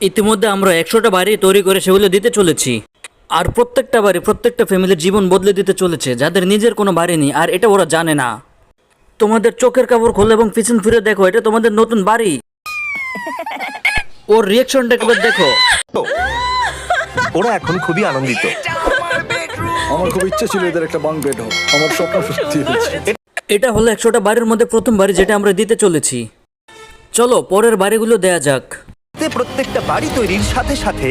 ইতিমধ্যে আমরা 100টা বাড়ি তৈরি করে সেগুলো দিতে চলেছি। আর প্রত্যেকটা বাড়ি প্রত্যেকটা ফ্যামিলির জীবন বদলে দিতে চলেছে, যাদের নিজের কোনো বাড়ি নেই, আর এটা ওরা জানে না। তোমাদের চোখের কাপড় খোলো এবং পিছন ফিরে দেখো, এটা তোমাদের নতুন বাড়ি। ওর রিয়াকশনটা একবার দেখো। ওরা এখন খুবই আনন্দিত। আমার খুব ইচ্ছে ছিল এদের একটা বাঙ্ক বেড হোক, আমার স্বপ্ন সত্যি হয়েছে। এটা হলো 100টা বাড়ির মধ্যে প্রথম বাড়ি যেটা আমরা দিতে চলেছি। চলো পরের বাড়িগুলো দেয়া যাক। প্রত্যেকটা বাড়ি তৈরির সাথে সাথে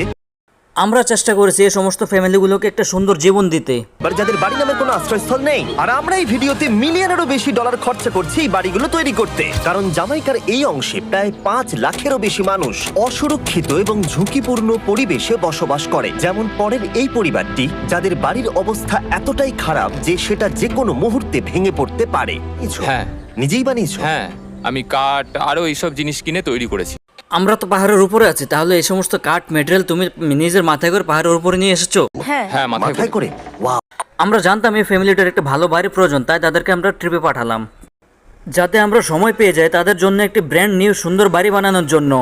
আমরা চেষ্টা করেছি এই সমস্ত ফ্যামিলিগুলোকে একটা সুন্দর জীবন দিতে। যাদের বাড়ি নামের কোনো আশ্রয়স্থল নেই, আর আমরা এই ভিডিওতে মিলিয়নেরও বেশি ডলার খরচা করছি এই বাড়িগুলো তৈরি করতে, কারণ জামাইকার এই অংশে প্রায় 5 লাখেরও বেশি মানুষ অসুরক্ষিত এবং ঝুঁকিপূর্ণ পরিবেশে বসবাস করে। যেমন পরের এই পরিবারটি, যাদের বাড়ির অবস্থা এতটাই খারাপ যে সেটা যে কোনো মুহূর্তে ভেঙে পড়তে পারে। হ্যাঁ নিজেই বানিয়েছো? হ্যাঁ, আমি কাঠ আরো এইসব জিনিস কিনে তৈরি করেছি। আমরা তো পাহাড়ের উপরে আছি, তাহলে এই সমস্ত কাঠ ম্যাটেরিয়াল তুমি নিজের মাথায় করে পাহাড়ের উপরে নিয়ে এসেছো? হ্যাঁ, মাথায় করে? ওয়াও! আমরা জানতাম এই ফ্যামিলিটার একটা ভালো বাড়ি প্রয়োজন, তাই তাদেরকে আমরা ট্রিপে পাঠালাম, যাতে আমরা সময় পেয়ে যাই তাদের জন্য একটি ব্র্যান্ড নিউ সুন্দর বাড়ি বানানোর জন্য।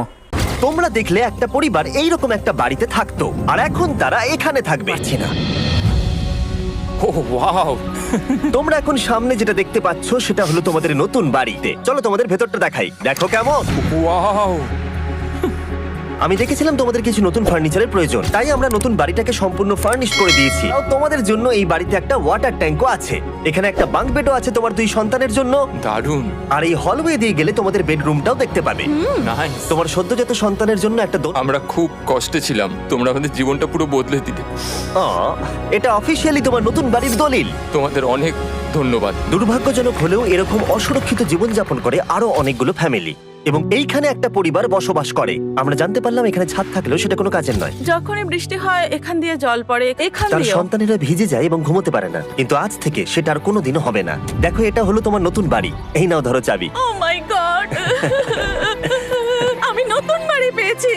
তোমরা দেখলে একটা পরিবার এইরকম একটা বাড়িতে থাকতো, আর এখন তারা এখানে থাকবে না। ও ওয়াও! তোমরা এখন সামনে যেটা দেখতে পাচ্ছ সেটা হলো তোমাদের নতুন বাড়িতে। চলো তোমাদের ভেতরটা দেখাই, দেখো কেমন। ওয়াও! আমি দেখেছিলাম তোমাদের কিছু নতুন ফার্নিচারের প্রয়োজন, তাই আমরা নতুন বাড়িটাকে সম্পূর্ণ ফার্নিশ করে দিয়েছি। আর তোমাদের জন্য এই বাড়িতে একটা ওয়াটার ট্যাঙ্কও আছে, এখানে একটা বাঙ্ক বেডও আছে তোমার 2 সন্তানের জন্য। দারুণ! আর এই হলওয়ে দিয়ে গেলে তোমাদের বেডরুমটাও দেখতে পাবে। নাইস! তোমার সদ্যজাত সন্তানের জন্য একটা আমরা খুব কষ্টে ছিলাম, তোমরা আমাদের জীবনটা পুরো বদলে দিলে। এটা অফিসিয়ালি তোমার নতুন বাড়ির দলিল। তোমাদের অনেক ধন্যবাদ। দুর্ভাগ্যজনক হলেও এরকম অসুরক্ষিত জীবনযাপন করে আরো অনেকগুলো ফ্যামিলি, এবং এইখানে একটা পরিবার বসবাস করে। আমরা জানতে পারলাম এখানে ছাদ থাকলেও সেটা কোনো কাজের নয়। যখনই বৃষ্টি হয় এখান দিয়ে জল পড়ে, এখান তার দিয়ে। সন্তানেরা ভিজে যায় এবং ঘুমোতে পারে না, কিন্তু আজ থেকে সেটা আর কোনোদিনও হবে না। দেখো, এটা হলো তোমার নতুন বাড়ি। এই নাও, ধরো চাবি। ও মাই গড! আমি নতুন বাড়ি পেয়েছি।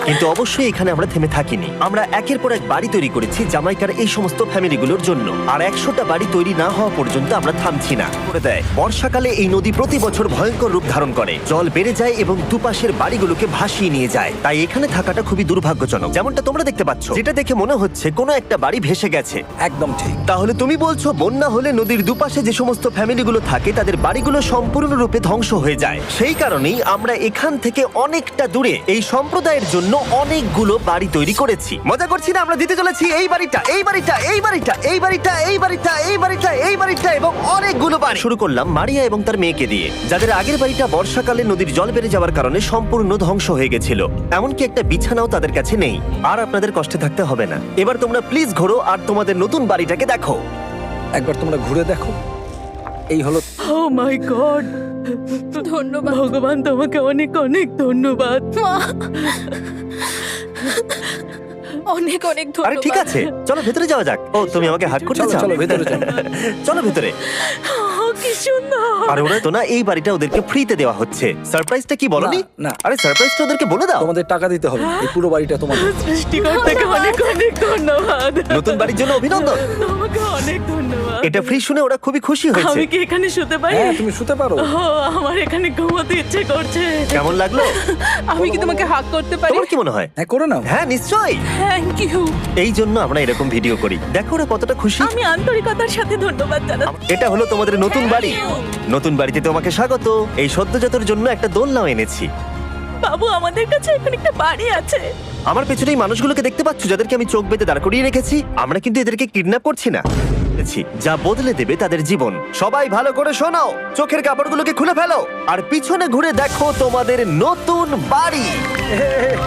কিন্তু অবশ্যই এখানে আমরা থেমে থাকিনি। আমরা একের পর এক বাড়ি তৈরি করেছি জামাইকার এই সমস্ত ফ্যামিলিগুলোর জন্য, আর 100টা বাড়ি তৈরি না হওয়া পর্যন্ত আমরা থামছি না। করে দেয় বর্ষাকালে এই নদী প্রতি বছর ভয়ঙ্কর রূপ ধারণ করে, জল বেড়ে যায় এবং দুপাশের বাড়িগুলোকে ভাসিয়ে নিয়ে যায়। তাই এখানে থাকাটা খুবই দুর্ভাগ্যজনক, যেমনটা তোমরা দেখতে পাচ্ছ, যেটা দেখে মনে হচ্ছে কোনো একটা বাড়ি ভেসে গেছে। একদম ঠিক। তাহলে তুমি বলছো বন্যা হলে নদীর দুপাশে যে সমস্ত ফ্যামিলিগুলো থাকে তাদের বাড়িগুলো সম্পূর্ণরূপে ধ্বংস হয়ে যায়। সেই কারণেই আমরা এখান থেকে অনেকটা দূরে এই সম্প্রদায়ের জন্য অনেকগুলো বাড়ি তৈরি করেছি। মজা করছি না? আমরা দিতে চলেছি এই বাড়িটা, এই বাড়িটা, এই বাড়িটা, এই বাড়িটা, এই বাড়িটা, এই বাড়িটা, এই বাড়িটা এবং অনেকগুলো বাড়ি। শুরু করলাম মারিয়া এবং তার মেয়েকে দিয়ে, যাদের আগের বাড়িটা বর্ষাকালে নদীর জল বেড়ে যাওয়ার কারণে সম্পূর্ণ ধ্বংস হয়ে গেছিল। এমনকি একটা বিছানাও তাদের কাছে নেই। আর আপনাদের কষ্টে থাকতে হবে না। এবার তোমরা প্লিজ ঘোরো আর তোমাদের নতুন বাড়িটাকে দেখো। একবার তোমরা ঘুরে দেখো। এই হলো। ও মাই গড! ধন্যবাদ ভগবান, তোমাকে অনেক অনেক ধন্যবাদ। অনেক অনেক আরে ধন্যবাদ। ঠিক আছে, চলো ভেতরে যাওয়া যাক। ও, তুমি আমাকে হাত করতে চলো চাও? চলো ভেতরে যাও। চলো ভেতরে। ও, কি সুন্দর! আর ওরা তো না, এই বাড়িটা ওদেরকে ফ্রিতে দেওয়া হচ্ছে। সারপ্রাইজটা কি বলনি? না, না। আরে সারপ্রাইজটা ওদেরকে বলে দাও। তোমাদের টাকা দিতে হবে, এই পুরো বাড়িটা তোমাদের। সৃষ্টিকর্তাকে অনেক অনেক ধন্যবাদ। নতুন বাড়ির জন্য অভিনন্দন। তোমাকে অনেক ধন্যবাদ। এটা ফ্রি শুনে ওরা খুবই খুশি হয়েছে। আমি কি এখানে শুতে পারি? হ্যাঁ, তুমি শুতে পারো। ও, আমার এখানে ঘুমোতে ইচ্ছে করছে। কেমন লাগলো? আমি কি তোমাকে হাগ করতে পারি? তোমার কি মনে হয়? হ্যাঁ, করে নাও। হ্যাঁ, নিশ্চয়ই। Thank you. এই জন্য আমরা এরকম ভিডিও করি। দেখো ওরা কতটা খুশি। আমি আন্তরিকতার সাথে ধন্যবাদ জানাচ্ছি। এটা হলো তোমাদের নতুন বাড়ি। নতুন বাড়িতে তোমাকে স্বাগত। এই সদ্যজাতর জন্য একটা দোলনাও এনেছি। বাবু, আমাদের কাছে এখন একটা বাড়ি আছে। আমার পেছনে এই মানুষগুলোকে দেখতে পাচ্ছ, যাদেরকে আমি চোখ বেঁধে দাঁড় করিয়ে রেখেছি? আমরা কিন্তু এদেরকে কিডন্যাপ করছি না, যা বদলে দেবে তাদের জীবন। সবাই ভালো করে শোনাও, চোখের কাপড়গুলোকে খুলে ফেলো আর পিছনে ঘুরে দেখো তোমাদের নতুন বাড়ি।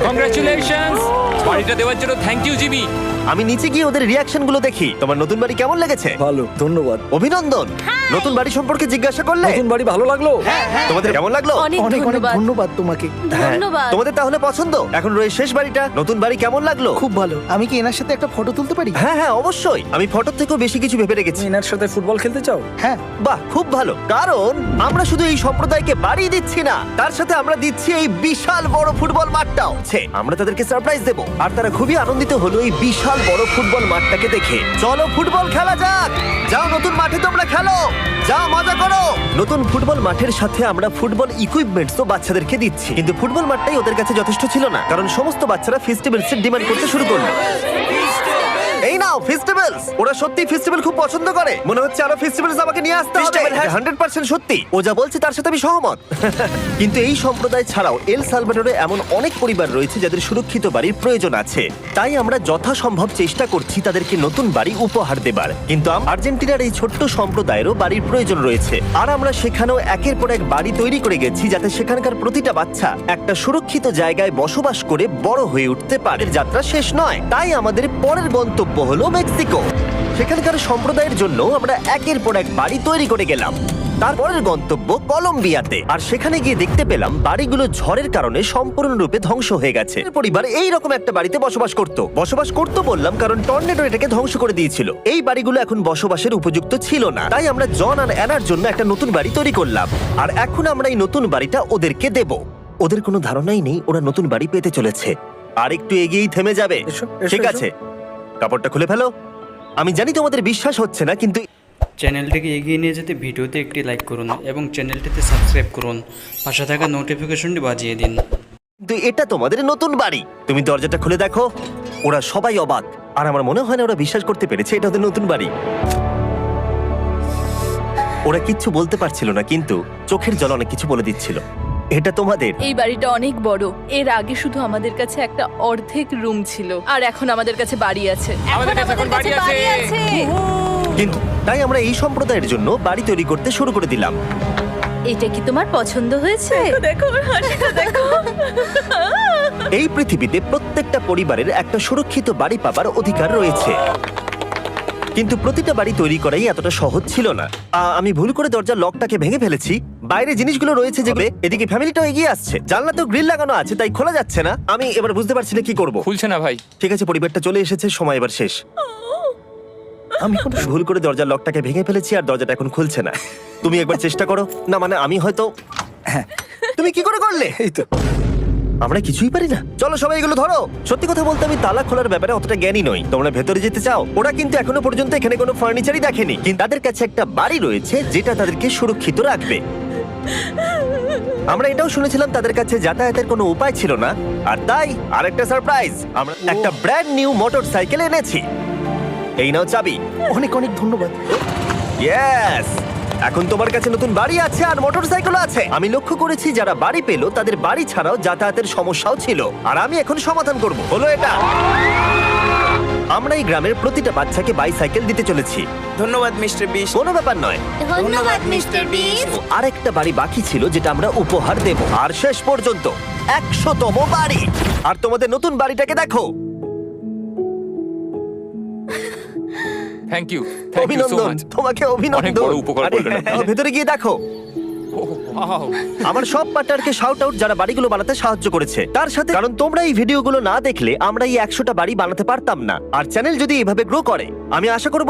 কংগ্রাচুলেশনস! বাড়িটা দেওয়ার জন্য থ্যাংক ইউ জিমি। আমি নিচে গিয়ে ওদের রিয়াকশনগুলো দেখি। তোমার নতুন বাড়ি কেমন লেগেছে? ভালো, ধন্যবাদ। অভিনন্দন। নতুন বাড়ি সম্পর্কে জিজ্ঞাসা করলে? নতুন বাড়ি ভালো লাগলো? তোমাদের কেমন লাগলো? অনেক অনেক অনেক ধন্যবাদ। ধন্যবাদ তোমাকে। হ্যাঁ, ধন্যবাদ। তোমাদের তাহলে পছন্দ? এখন রয়েছে শেষ বাড়িটা। নতুন বাড়ি কেমন লাগলো? খুব ভালো। আমি কি এনার সাথে একটা ফটো তুলতে পারি? হ্যাঁ হ্যাঁ, অবশ্যই। আমি ফটো থেকেও বেশি কিছু কিছু ভেবে রেখেছি। তুমি এনার সাথে ফুটবল খেলতে চাও? হ্যাঁ। বাহ, খুব ভালো, কারণ আমরা শুধু এই সম্প্রদায়কে বাড়ি দিচ্ছি না, তার সাথে আমরা দিচ্ছি এই বিশাল বড় ফুটবল মাঠটাও। আমরা তাদেরকে সারপ্রাইজ দেবো, আর তারা খুবই আনন্দিত হলো এই বিশাল বড় ফুটবল মাঠটাকে দেখে। চলো ফুটবল খেলা যাক, যাও নতুন মাঠে তোমরা খেলো, যাও মজা করো। নতুন ফুটবল মাঠের সাথে আমরা ফুটবল ইকুইপমেন্টস তো বাচ্চাদেরকে দিচ্ছি, কিন্তু ফুটবল মাঠটাই ওদের কাছে যথেষ্ট ছিল না, কারণ সমস্ত বাচ্চারা ফেস্টিভ্যালস এর ডিমান্ড করতে শুরু করলো। এই নাও ফেস্টিভ্যালস, ওরা সত্যি ফেস্টিভ্যাল খুব পছন্দ করে। মনে হচ্ছে আরো ফেস্টিভ্যালস আমাকে নিয়ে আসতে হবে। 100% সত্যি, ও যা বলছে তার সাথে আমি সহমত। কিন্তু এই সম্প্রদায় ছাড়াও এল সালভাডোরে এমন অনেক পরিবার রয়েছে যাদের সুরক্ষিত বাড়ির প্রয়োজন আছে, তাই আমরা যথাসম্ভব চেষ্টা করছি তাদেরকে নতুন বাড়ি উপহার দেবার। কিন্তু আর্জেন্টিনার এই ছোট্ট সম্প্রদায়েরও বাড়ির প্রয়োজন রয়েছে, আর আমরা সেখানেও একের পর এক বাড়ি তৈরি করে গেছি যাতে সেখানকার প্রতিটা বাচ্চা একটা সুরক্ষিত জায়গায় বসবাস করে বড় হয়ে উঠতে পারে। যাত্রা শেষ নয়, তাই আমাদের পরের গন্তব্য হলো মেক্সিকো। সেখানকার সম্প্রদায়ের জন্য আমরা একের পর এক বাড়ি তৈরি করে গেলাম। তারপরের গন্তব্য কলম্বিয়াতে, আর সেখানে গিয়ে দেখতে পেলাম বাড়িগুলো ঝড়ের কারণে সম্পূর্ণরূপে ধ্বংস হয়ে গেছে। পরিবার এই রকম একটা বাড়িতে বসবাস করতো বললাম কারণ টর্নেডো এটাকে ধ্বংস করে দিয়েছিল। এই বাড়িগুলো এখন বসবাসের উপযুক্ত ছিল না, তাই আমরা জন আর অ্যানার জন্য একটা নতুন বাড়ি তৈরি করলাম, আর এখন আমরা এই নতুন বাড়িটা ওদেরকে দেব। ওদের কোনো ধারণাই নেই ওরা নতুন বাড়ি পেতে চলেছে, আর একটু এগিয়েই থেমে যাবে। এসো, এসো, ঠিক এসো। আছে, কাপড়টা খুলে ফেলো। আমি জানি তোমাদের বিশ্বাস হচ্ছে না, কিন্তু চ্যানেলটিকে এগিয়ে নিয়ে যেতে ভিডিওতে একটি লাইক করুন এবং চ্যানেলটিতে সাবস্ক্রাইব করুন। পাশে থাকা নোটিফিকেশনটি বাজিয়ে দিন। এটা তোমাদের নতুন বাড়ি। তুমি দরজাটা খুলে দেখো, ওরা সবাই অবাক, আর আমার মনে হয় না ওরা বিশ্বাস করতে পেরেছে এটা ওদের নতুন বাড়ি। ওরা কিচ্ছু বলতে পারছিল না, কিন্তু চোখের জল অনেক কিছু বলে দিচ্ছিল। এটা তোমাদের। এই বাড়িটা অনেক বড়। এর আগে শুধু আমাদের কাছে একটা অর্ধেক রুম ছিল, আর এখন আমাদের কাছে বাড়ি আছে। আমাদের কাছে এখন বাড়ি আছে। কিন্তু তাই আমরা এই সম্প্রদায়ের জন্য বাড়ি তৈরি করতে শুরু করে দিলাম। এটা কি তোমার পছন্দ হয়েছে? দেখো ওর হাসিটা দেখো। এই পৃথিবীতে প্রত্যেকটা পরিবারের একটা সুরক্ষিত বাড়ি পাবার অধিকার রয়েছে, কিন্তু প্রতিটা বাড়ি তৈরি করাই এতটা সহজ ছিল না। আমি ভুল করে দরজার লকটাকে ভেঙে ফেলেছি। বাইরে জিনিসগুলো রয়েছে যেগুলো, এদিকে ফ্যামিলিটাও এগিয়ে আসছে। জানলা তো গ্রিল লাগানো আছে, তাই খোলা যাচ্ছে না। আমি এবার বুঝতে পারছি না কি করব। খুলছে না ভাই। ঠিক আছে, পরিবারটা চলে এসেছে, সময় এবার শেষ। আমি ভুল করে দরজার লকটাকে ভেঙে ফেলেছি, আর দরজাটা এখন খুলছে না। তুমি একবার চেষ্টা করো না, মানে আমি হয়তো। তুমি কি করে করলে? এই তো। আমরা কিছুই পারি না। চলো সবাই এগুলো ধরো। সত্যি কথা বলতে আমি তালা খোলার ব্যাপারে অতটা জ্ঞানী নই। তোমরা ভেতরে যেতে চাও? ওরা কিন্তু এখনো পর্যন্ত এখানে কোনো ফার্নিচারই দেখেনি, কিন্তু তাদের কাছে একটা বাড়ি রয়েছে যেটা তাদেরকে সুরক্ষিত রাখবে। আমরা এটাও শুনেছিলাম তাদের কাছে যাতায়াতের কোনো উপায় ছিল না, আর তাই আরেকটা সারপ্রাইজ, আমরা একটা ব্র্যান্ড নিউ মোটরসাইকেল এনেছি। এই নাও চাবি। অনেক অনেক ধন্যবাদ। ইয়েস, এখন তোমার কাছে নতুন বাড়ি আছে আর মোটরসাইকেল আছে। আমি লক্ষ্য করেছি যারা বাড়ি পেলো তাদের বাড়ি ছাড়াও যাতায়াতের সমস্যাও ছিল, আর আমি এখন সমাধান করব। হলো এটা। আমরা এই গ্রামের প্রতিটা বাচ্চাকে বাইসাইকেল দিতে চলেছি। ধন্যবাদ মিস্টার বিশ। কোনো ব্যাপার নয়। ধন্যবাদ মিস্টার বিস্ট। আরেকটা বাড়ি বাকি ছিল যেটা আমরা উপহার দেব, আর শেষ পর্যন্ত 100তম বাড়ি। আর তোমাদের নতুন বাড়িটাকে দেখো। Thank you, thank you so অভিনন্দন, মাচ। তোমাকে অনেক অভিনন্দন। বড় উপকার আরে, করলেন আপনি। ভেতরে গিয়ে দেখো। ওয়াও। আমার সব পার্টনারকে শাউট আউট যারা বাড়িগুলো বানাতে সাহায্য করেছে। তার সাথে কারণ তোমরা এই ভিডিওগুলো না দেখলে আমরা এই 100টা বাড়ি বানাতে পারতাম না। আর চ্যানেল যদি এভাবে গ্রো করে, আমি আশা করব